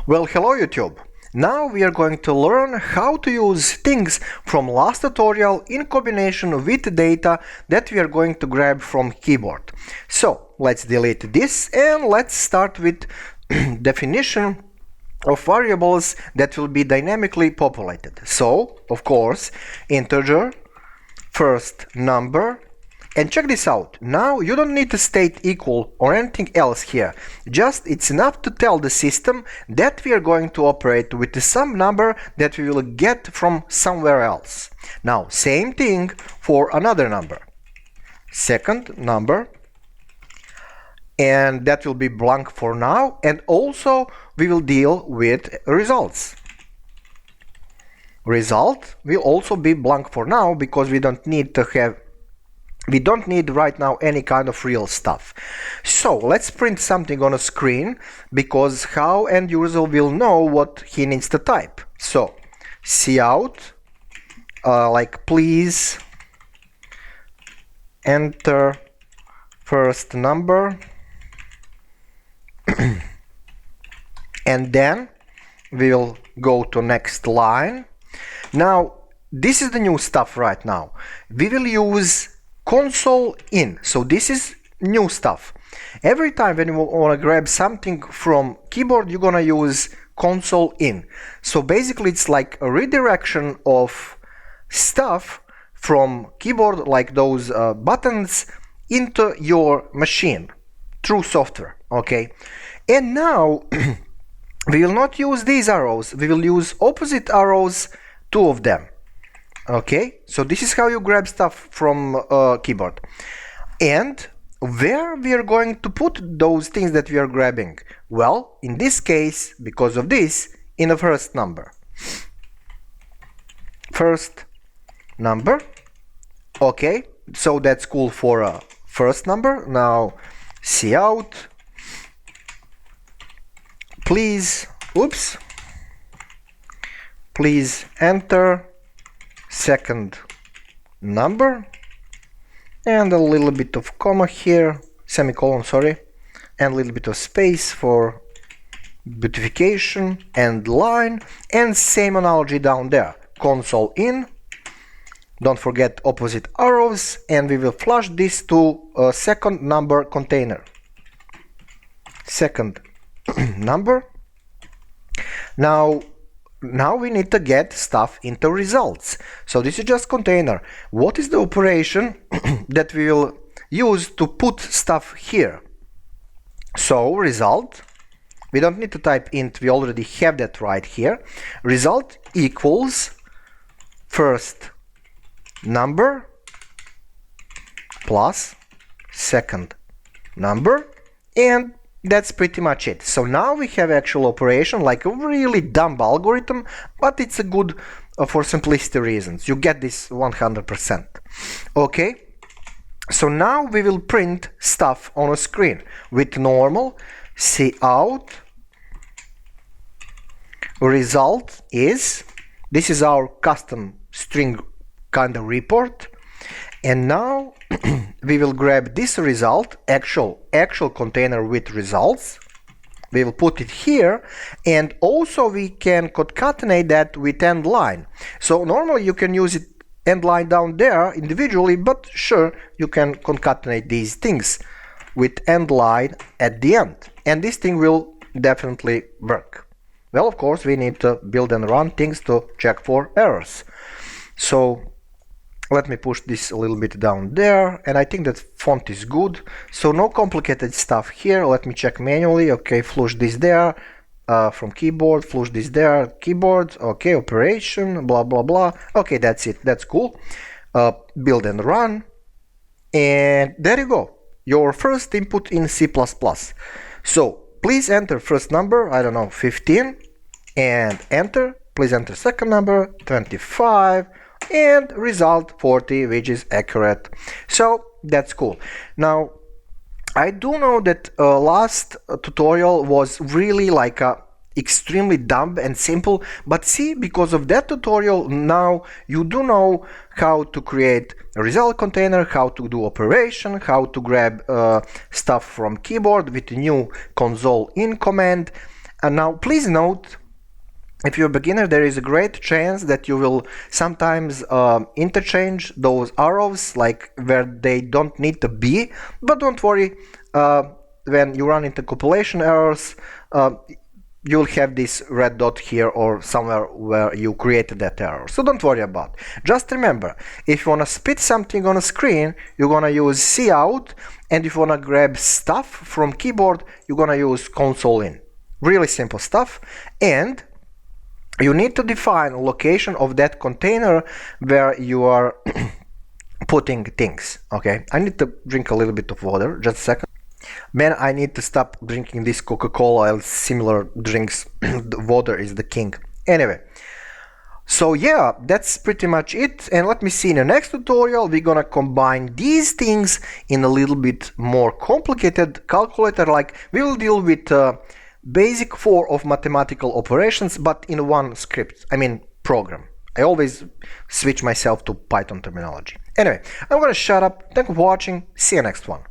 Well, hello YouTube! Now we are going to learn how to use things from last tutorial in combination with data that we are going to grab from keyboard. So let's delete this and let's start with definition of variables that will be dynamically populated. So, of course, integer, first number, and check this out. Now you don't need to state equal or anything else here. Just it's enough to tell the system that we are going to operate with some number that we will get from somewhere else. Now same thing for another number. Second number, and that will be blank for now, and also we will deal with results. Result will also be blank for now because we don't need right now any kind of real stuff. So let's print something on a screen, because how end user will know what he needs to type. So cout, like please enter first number and then we'll go to next line. Now this is the new stuff right now. We will use console in. So this is new stuff. Every time when you want to grab something from keyboard, you're gonna use console in. So basically it's like a redirection of stuff from keyboard, like those buttons, into your machine through software. Okay, and now we will not use these arrows, we will use opposite arrows, two of them. Okay, so this is how you grab stuff from keyboard. And where we are going to put those things that we are grabbing? Well, in this case, because of this, in the first number. First number. Okay, so that's cool for a first number. Now cout, please enter second number, and a little bit of comma here, semicolon, sorry, and a little bit of space for beautification, and line, and same analogy down there. Console in, don't forget opposite arrows, and we will flush this to a second number container. Second number. Now we need to get stuff into results. So this is just container. What is the operation that we will use to put stuff here? So result, we don't need to type int, we already have that right here. Result equals first number plus second number, and that's pretty much it. So now we have actual operation, like a really dumb algorithm, but it's a good for simplicity reasons. You get this 100%. Okay, so now we will print stuff on a screen with normal cout. Result is, this is our custom string kind of report, and now we will grab this result, actual container with results. We will put it here, and also we can concatenate that with end line. So normally you can use it end line down there individually, but sure, you can concatenate these things with end line at the end, and this thing will definitely work. Well, of course, we need to build and run things to check for errors. So let me push this a little bit down there, and I think that font is good. So no complicated stuff here. Let me check manually. Okay, flush this there from keyboard, flush this there, keyboard. Okay, operation, blah blah blah. Okay, that's it. That's cool. Build and run, and there you go. Your first input in C++. So please enter first number, I don't know, 15, and enter. Please enter second number, 25. And result 40, which is accurate. So that's cool. Now I do know that last tutorial was really like extremely dumb and simple, but see, because of that tutorial now you do know how to create a result container, how to do operation, how to grab stuff from keyboard with a new console in command. And now please note, if you're a beginner, there is a great chance that you will sometimes interchange those arrows, like where they don't need to be. But don't worry, when you run into compilation errors, you'll have this red dot here or somewhere where you created that error. So don't worry about it. Just remember, if you want to spit something on a screen, you're going to use cout, and if you want to grab stuff from keyboard, you're going to use console in. Really simple stuff. And you need to define a location of that container where you are putting things. Okay, I need to drink a little bit of water. Just a second. Man, I need to stop drinking this Coca-Cola and similar drinks. The water is the king. Anyway, so yeah, that's pretty much it. And let me see, in the next tutorial, we're gonna combine these things in a little bit more complicated calculator. Like, we will deal with basic 4 of mathematical operations, but in one script, I mean program. I always switch myself to Python terminology. Anyway, I'm gonna shut up. Thank you for watching. See you next one.